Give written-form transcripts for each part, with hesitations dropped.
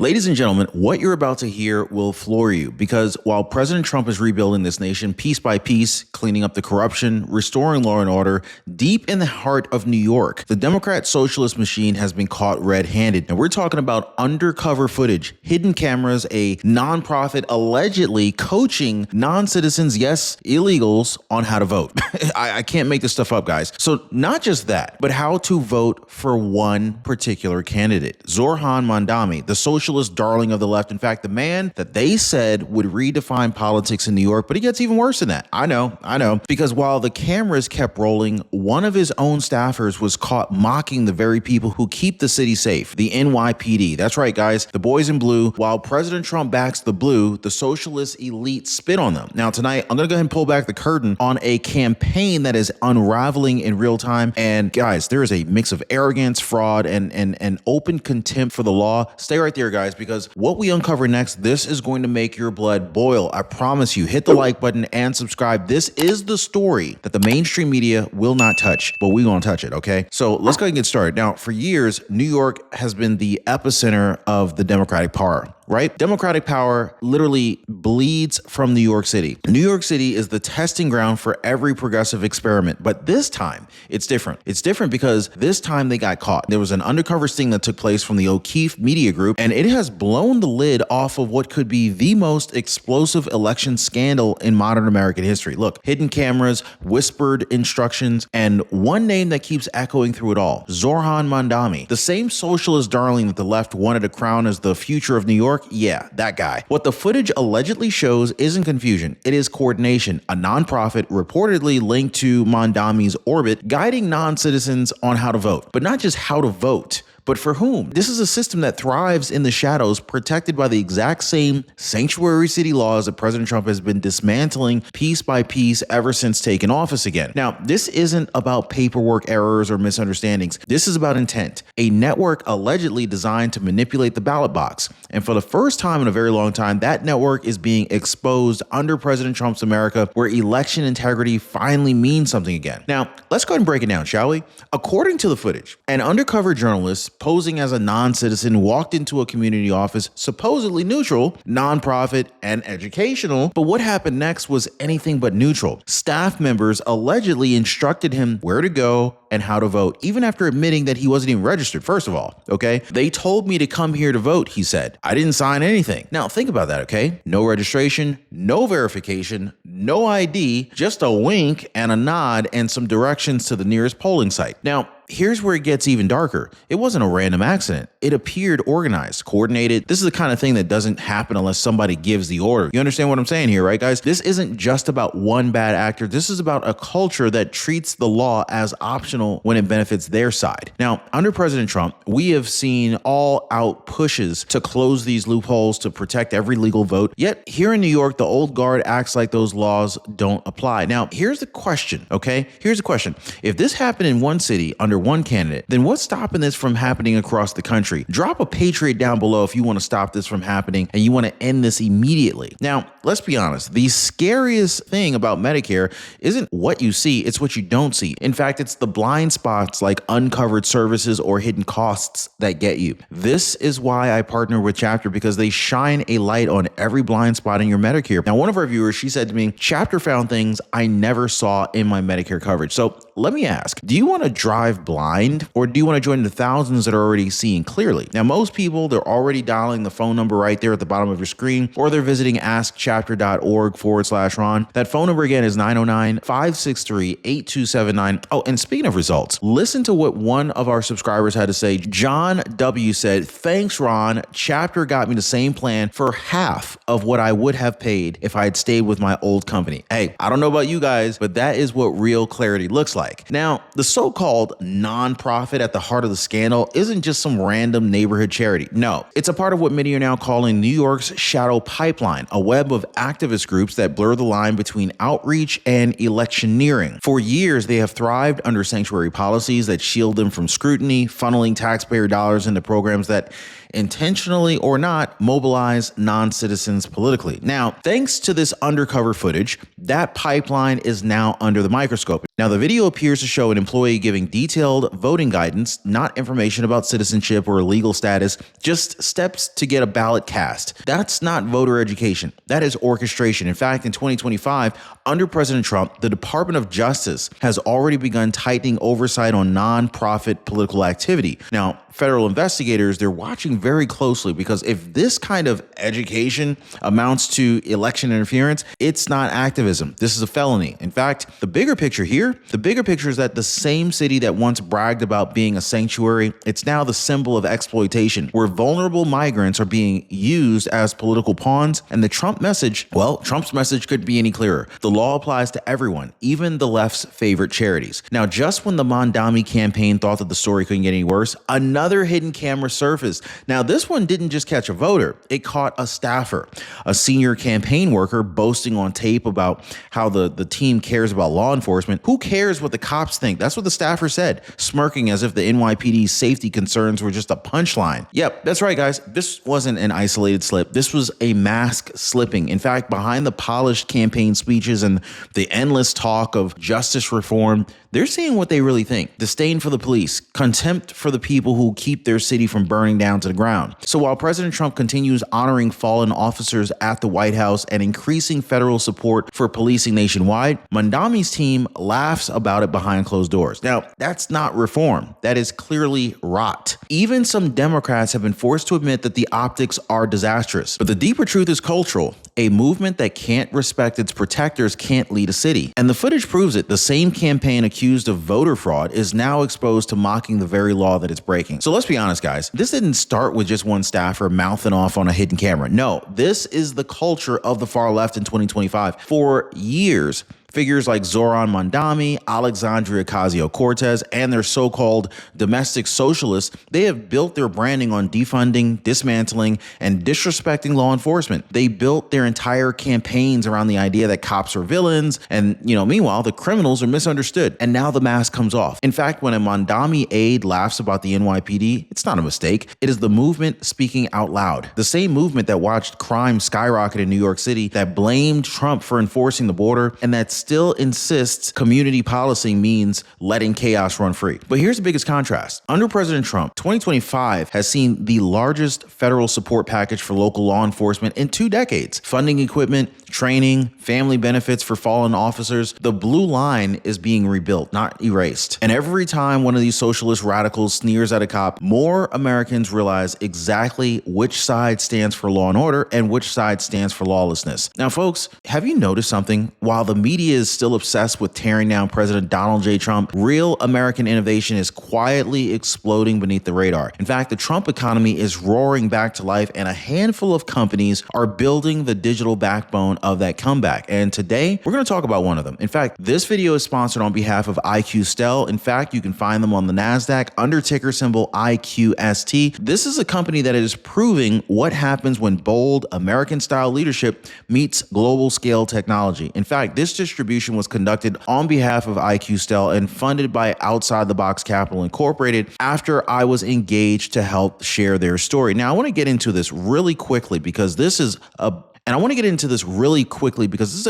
Ladies and gentlemen, what you're about to hear will floor you because while President Trump is rebuilding this nation piece by piece, cleaning up the corruption, restoring law and order, deep in the heart of New York, the Democrat socialist machine has been caught red-handed. And we're talking about undercover footage, hidden cameras, a nonprofit allegedly coaching non-citizens, yes, illegals, on how to vote. I can't make this stuff up, guys. So not just that, but how to vote for one particular candidate. Zoran Mamdani, the socialist darling of the left. In fact, the man that they said would redefine politics in New York, but he gets even worse than that. I know. Because while the cameras kept rolling, one of his own staffers was caught mocking the very people who keep the city safe, the NYPD. That's right, guys, the boys in blue. While President Trump backs the blue, the socialist elite spit on them. Now, tonight, I'm going to go ahead and pull back the curtain on a campaign that is unraveling in real time. And guys, there is a mix of arrogance, fraud, and open contempt for the law. Stay right there, guys, because what we uncover next, this is going to make your blood boil. I promise you. Hit the like button and subscribe. This is the story that the mainstream media will not touch, but we're going to touch it, okay? So let's go ahead and get started. Now, for years, New York has been the epicenter of the Democratic power. Right? Democratic power literally bleeds from New York City. New York City is the testing ground for every progressive experiment. But this time, it's different. It's different because this time they got caught. There was an undercover sting that took place from the O'Keefe Media Group, and it has blown the lid off of what could be the most explosive election scandal in modern American history. Look, hidden cameras, whispered instructions, and one name that keeps echoing through it all, Zoran Mamdani, the same socialist darling that the left wanted to crown as the future of New York. Yeah, that guy. What the footage allegedly shows isn't confusion. It is coordination, a nonprofit reportedly linked to Mamdani's orbit, guiding non-citizens on how to vote. But not just how to vote, but for whom? This is a system that thrives in the shadows, protected by the exact same sanctuary city laws that President Trump has been dismantling piece by piece ever since taking office again. Now, this isn't about paperwork errors or misunderstandings. This is about intent, a network allegedly designed to manipulate the ballot box. And for the first time in a very long time, that network is being exposed under President Trump's America, where election integrity finally means something again. Now, let's go ahead and break it down, shall we? According to the footage, an undercover journalist posing as a non-citizen walked into a community office, supposedly neutral, nonprofit, and educational. But what happened next was anything but neutral. Staff members allegedly instructed him where to go and how to vote, even after admitting that he wasn't even registered, first of all, okay? They told me to come here to vote, he said. I didn't sign anything. Now, think about that, okay? No registration, no verification, no ID, just a wink and a nod and some directions to the nearest polling site. Now, here's where it gets even darker. It wasn't a random accident. It appeared organized, coordinated. This is the kind of thing that doesn't happen unless somebody gives the order. You understand what I'm saying here, right, guys? This isn't just about one bad actor. This is about a culture that treats the law as optional when it benefits their side. Now, under President Trump, we have seen all-out pushes to close these loopholes to protect every legal vote. Yet here in New York, the old guard acts like those laws don't apply. Now, here's the question, okay? Here's the question. If this happened in one city under one candidate, then what's stopping this from happening across the country? Drop a patriot down below if you want to stop this from happening and you want to end this immediately. Now, let's be honest. The scariest thing about Medicare isn't what you see, it's what you don't see. In fact, it's the blind spots like uncovered services or hidden costs that get you. This is why I partner with Chapter, because they shine a light on every blind spot in your Medicare. Now, one of our viewers, she said to me, Chapter found things I never saw in my Medicare coverage. So let me ask, do you want to drive blind, or do you want to join the thousands that are already seeing clearly? Now, most people, they're already dialing the phone number right there at the bottom of your screen, or they're visiting askchapter.org/Ron. That phone number again is 909-563-8279. Oh, and speaking of results, listen to what one of our subscribers had to say. John W. said, thanks, Ron. Chapter got me the same plan for half of what I would have paid if I had stayed with my old company. Hey, I don't know about you guys, but that is what real clarity looks like. Now, the so-called nonprofit at the heart of the scandal isn't just some random neighborhood charity. No, it's a part of what many are now calling New York's shadow pipeline, a web of activist groups that blur the line between outreach and electioneering. For years, they have thrived under sanctuary policies that shield them from scrutiny, funneling taxpayer dollars into programs that intentionally or not, mobilize non-citizens politically. Now, thanks to this undercover footage, that pipeline is now under the microscope. Now, the video appears to show an employee giving detailed voting guidance, not information about citizenship or legal status, just steps to get a ballot cast. That's not voter education. That is orchestration. In fact, in 2025, under President Trump, the Department of Justice has already begun tightening oversight on nonprofit political activity. Now, federal investigators, they're watching very closely because if this kind of education amounts to election interference, it's not activism. This is a felony. In fact, the bigger picture is that the same city that once bragged about being a sanctuary, it's now the symbol of exploitation, where vulnerable migrants are being used as political pawns. And the Trump message, well, Trump's message couldn't be any clearer. The law applies to everyone, even the left's favorite charities. Now, just when the Mamdani campaign thought that the story couldn't get any worse, another hidden camera surfaced. Now, this one didn't just catch a voter, it caught a staffer, a senior campaign worker boasting on tape about how the team cares about law enforcement. Who cares what the cops think? That's what the staffer said, smirking as if the NYPD's safety concerns were just a punchline. Yep, that's right, guys. This wasn't an isolated slip. This was a mask slipping. In fact, behind the polished campaign speeches and the endless talk of justice reform, they're saying what they really think. Disdain for the police, contempt for the people who keep their city from burning down to the ground. So while President Trump continues honoring fallen officers at the White House and increasing federal support for policing nationwide, Mamdani's team laughs about it behind closed doors. Now, that's not reform. That is clearly rot. Even some Democrats have been forced to admit that the optics are disastrous. But the deeper truth is cultural. A movement that can't respect its protectors can't lead a city. And the footage proves it. The same campaign accused of voter fraud is now exposed to mocking the very law that it's breaking. So let's be honest, guys. This didn't start with just one staffer mouthing off on a hidden camera. No, this is the culture of the far left in 2025. For years, figures like Zoran Mamdani, Alexandria Ocasio-Cortez, and their so-called domestic socialists, they have built their branding on defunding, dismantling, and disrespecting law enforcement. They built their entire campaigns around the idea that cops are villains, and meanwhile, the criminals are misunderstood. And now the mask comes off. In fact, when a Mamdani aide laughs about the NYPD, it's not a mistake. It is the movement speaking out loud. The same movement that watched crime skyrocket in New York City, that blamed Trump for enforcing the border, and that still insists community policing means letting chaos run free. But here's the biggest contrast. Under President Trump, 2025 has seen the largest federal support package for local law enforcement in 2 decades. Funding equipment, training, family benefits for fallen officers. The blue line is being rebuilt, not erased. And every time one of these socialist radicals sneers at a cop, more Americans realize exactly which side stands for law and order and which side stands for lawlessness. Now, folks, have you noticed something? While the media is still obsessed with tearing down President Donald J. Trump, real American innovation is quietly exploding beneath the radar. In fact, the Trump economy is roaring back to life, and a handful of companies are building the digital backbone of that comeback. And today, we're going to talk about one of them. In fact, this video is sponsored on behalf of IQSTEL. In fact, you can find them on the NASDAQ under ticker symbol IQST. This is a company that is proving what happens when bold American-style leadership meets global-scale technology. In fact, this distribution was conducted on behalf of IQSTEL and funded by Outside the Box Capital Incorporated after I was engaged to help share their story. Now, I want to get into this really quickly because this is a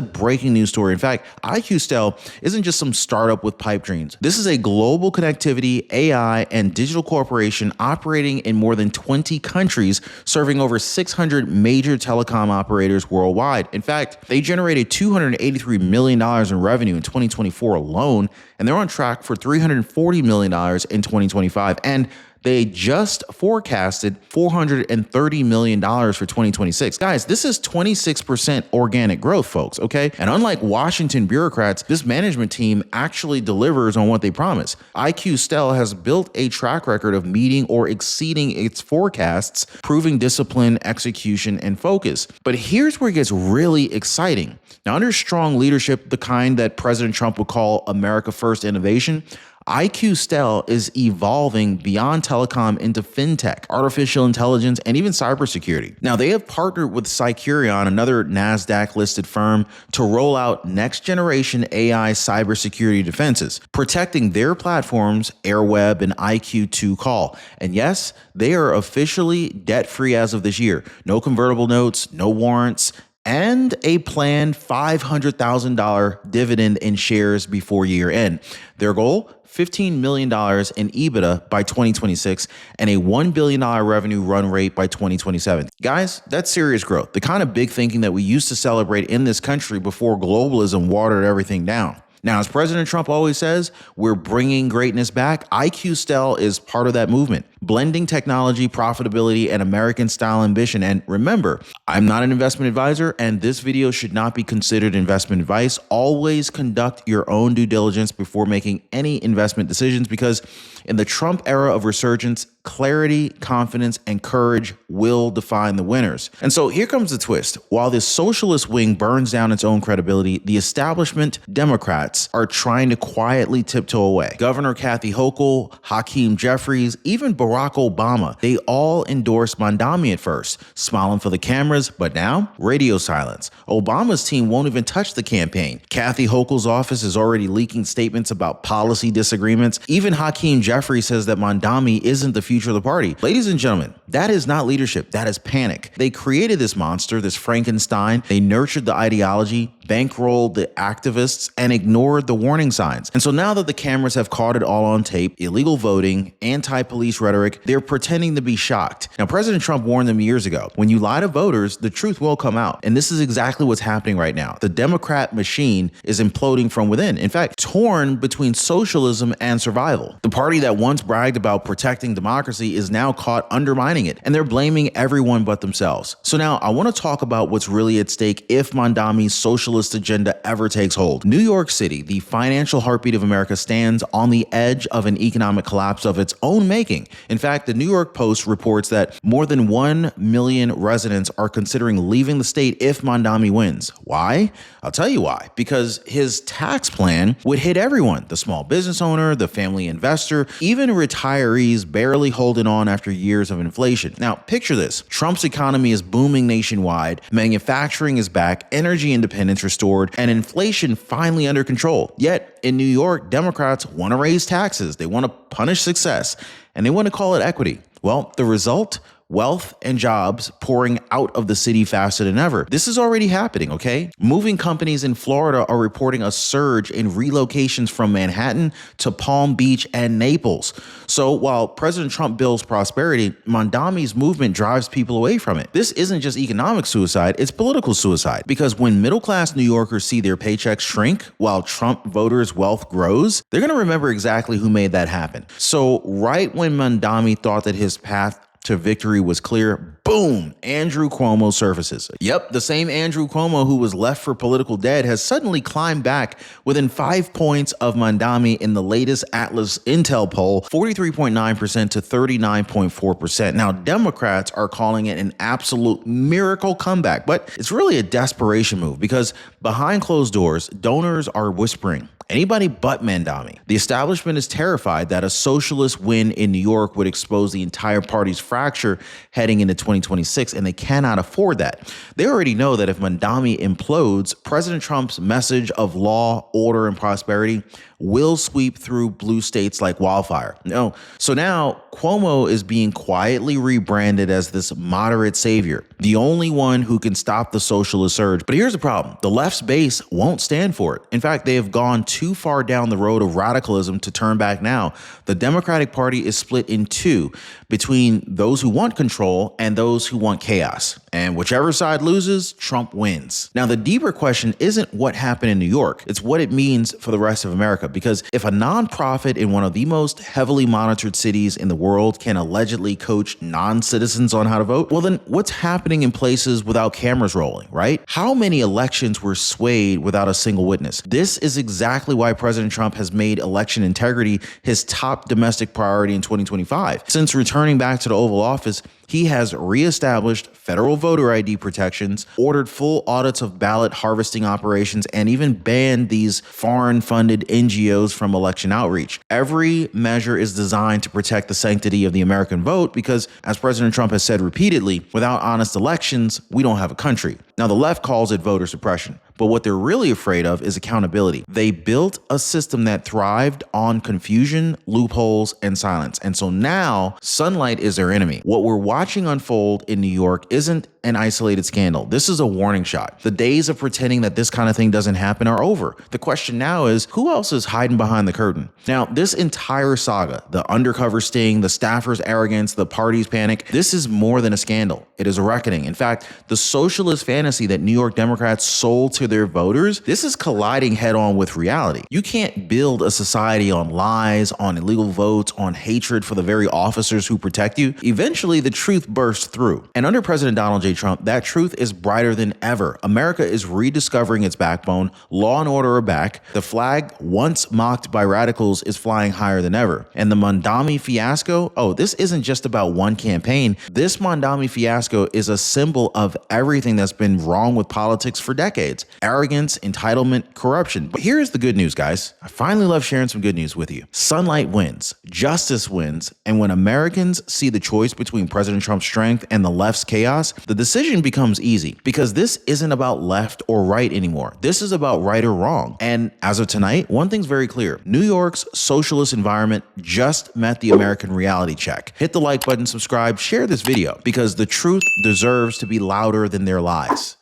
breaking news story. In fact, IQSTEL isn't just some startup with pipe dreams. This is a global connectivity, AI, and digital corporation operating in more than 20 countries, serving over 600 major telecom operators worldwide. In fact, they generated $283 million in revenue in 2024 alone, and they're on track for $340 million in 2025. And they just forecasted $430 million for 2026. Guys, this is 26% organic growth, folks, okay? And unlike Washington bureaucrats, this management team actually delivers on what they promise. IQSTEL has built a track record of meeting or exceeding its forecasts, proving discipline, execution, and focus. But here's where it gets really exciting. Now, under strong leadership, the kind that President Trump would call America First innovation, IQSTEL is evolving beyond telecom into fintech, artificial intelligence, and even cybersecurity. Now, they have partnered with Cycurion, another NASDAQ listed firm, to roll out next generation AI cybersecurity defenses, protecting their platforms, AirWeb and IQ2 Call. And yes, they are officially debt-free as of this year. No convertible notes, no warrants, and a planned $500,000 dividend in shares before year end. Their goal? $15 million in EBITDA by 2026 and a $1 billion revenue run rate by 2027. Guys, that's serious growth. The kind of big thinking that we used to celebrate in this country before globalism watered everything down. Now, as President Trump always says, we're bringing greatness back. IQSTEL is part of that movement, blending technology, profitability, and American-style ambition. And remember, I'm not an investment advisor, and this video should not be considered investment advice. Always conduct your own due diligence before making any investment decisions, because in the Trump era of resurgence, clarity, confidence, and courage will define the winners. And so here comes the twist. While the socialist wing burns down its own credibility, the establishment Democrats are trying to quietly tiptoe away. Governor Kathy Hochul, Hakeem Jeffries, even Barack Obama, they all endorsed Mamdani at first, smiling for the cameras, but now radio silence. Obama's team won't even touch the campaign. Kathy Hochul's office is already leaking statements about policy disagreements. Even Hakeem Jeffries says that Mamdani isn't the future of the party. Ladies and gentlemen, that is not leadership. That is panic. They created this monster, this Frankenstein. They nurtured the ideology, bankrolled the activists, and ignored the warning signs. And so now that the cameras have caught it all on tape, illegal voting, anti-police rhetoric, they're pretending to be shocked. Now, President Trump warned them years ago, when you lie to voters, the truth will come out. And this is exactly what's happening right now. The Democrat machine is imploding from within. In fact, torn between socialism and survival. The party that once bragged about protecting democracy is now caught undermining it, and they're blaming everyone but themselves. So now I want to talk about what's really at stake if Mamdani's socialist agenda ever takes hold. New York City, the financial heartbeat of America, stands on the edge of an economic collapse of its own making. In fact, the New York Post reports that more than 1 million residents are considering leaving the state if Mamdani wins. Why? I'll tell you why. Because his tax plan would hit everyone: the small business owner, the family investor, even retirees barely holding on after years of inflation. Now, picture this. Trump's economy is booming nationwide, manufacturing is back, energy independence restored, and inflation finally under control. Yet, in New York, Democrats want to raise taxes, they want to punish success, and they want to call it equity. Well, the result? Wealth and jobs pouring out of the city faster than ever. This is already happening, okay? Moving companies in Florida are reporting a surge in relocations from Manhattan to Palm Beach and Naples. So while President Trump builds prosperity, Mamdani's movement drives people away from it. This isn't just economic suicide, it's political suicide. Because when middle-class New Yorkers see their paychecks shrink while Trump voters' wealth grows, they're gonna remember exactly who made that happen. So right when Mamdani thought that his path to victory was clear, boom, Andrew Cuomo surfaces. Yep, the same Andrew Cuomo who was left for political dead has suddenly climbed back within 5 points of Mamdani in the latest Atlas Intel poll, 43.9% to 39.4%. Now, Democrats are calling it an absolute miracle comeback, but it's really a desperation move because behind closed doors, donors are whispering, anybody but Mamdani. The establishment is terrified that a socialist win in New York would expose the entire party's fracture heading into 2026, and they cannot afford that. They already know that if Mamdani implodes, President Trump's message of law, order, and prosperity will sweep through blue states like wildfire. No. So now Cuomo is being quietly rebranded as this moderate savior, the only one who can stop the socialist surge. But here's the problem. The left's base won't stand for it. In fact, they have gone too far down the road of radicalism to turn back now. The Democratic Party is split in two between those who want control and those who want chaos. And whichever side loses, Trump wins. Now, the deeper question isn't what happened in New York. It's what it means for the rest of America. Because if a nonprofit in one of the most heavily monitored cities in the world can allegedly coach non-citizens on how to vote, well, then what's happening in places without cameras rolling, right? How many elections were swayed without a single witness? This is exactly why President Trump has made election integrity his top domestic priority in 2025. Since returning back to the Oval Office, He has reestablished federal voter ID protections, ordered full audits of ballot harvesting operations, and even banned these foreign-funded NGOs from election outreach. Every measure is designed to protect the sanctity of the American vote because, as President Trump has said repeatedly, without honest elections, we don't have a country. Now, the left calls it voter suppression, but what they're really afraid of is accountability. They built a system that thrived on confusion, loopholes, and silence. And so now sunlight is their enemy. What we're watching unfold in New York isn't an isolated scandal. This is a warning shot. The days of pretending that this kind of thing doesn't happen are over. The question now is, who else is hiding behind the curtain? Now, this entire saga, the undercover sting, the staffers' arrogance, the party's panic, this is more than a scandal. It is a reckoning. In fact, the socialist fantasy that New York Democrats sold to their voters, this is colliding head on with reality. You can't build a society on lies, on illegal votes, on hatred for the very officers who protect you. Eventually, the truth bursts through. And under President Donald J. Trump, that truth is brighter than ever. America is rediscovering its backbone. Law and order are back. The flag, once mocked by radicals, is flying higher than ever. And the Mamdani fiasco, this isn't just about one campaign. This Mamdani fiasco is a symbol of everything that's been wrong with politics for decades. Arrogance, entitlement, corruption. But here's the good news, guys. I finally love sharing some good news with you. Sunlight wins. Justice wins. And when Americans see the choice between President Trump's strength and the left's chaos, the decision becomes easy because this isn't about left or right anymore. This is about right or wrong. And as of tonight, one thing's very clear. New York's socialist environment just met the American reality check. Hit the like button, subscribe, share this video because the truth deserves to be louder than their lies.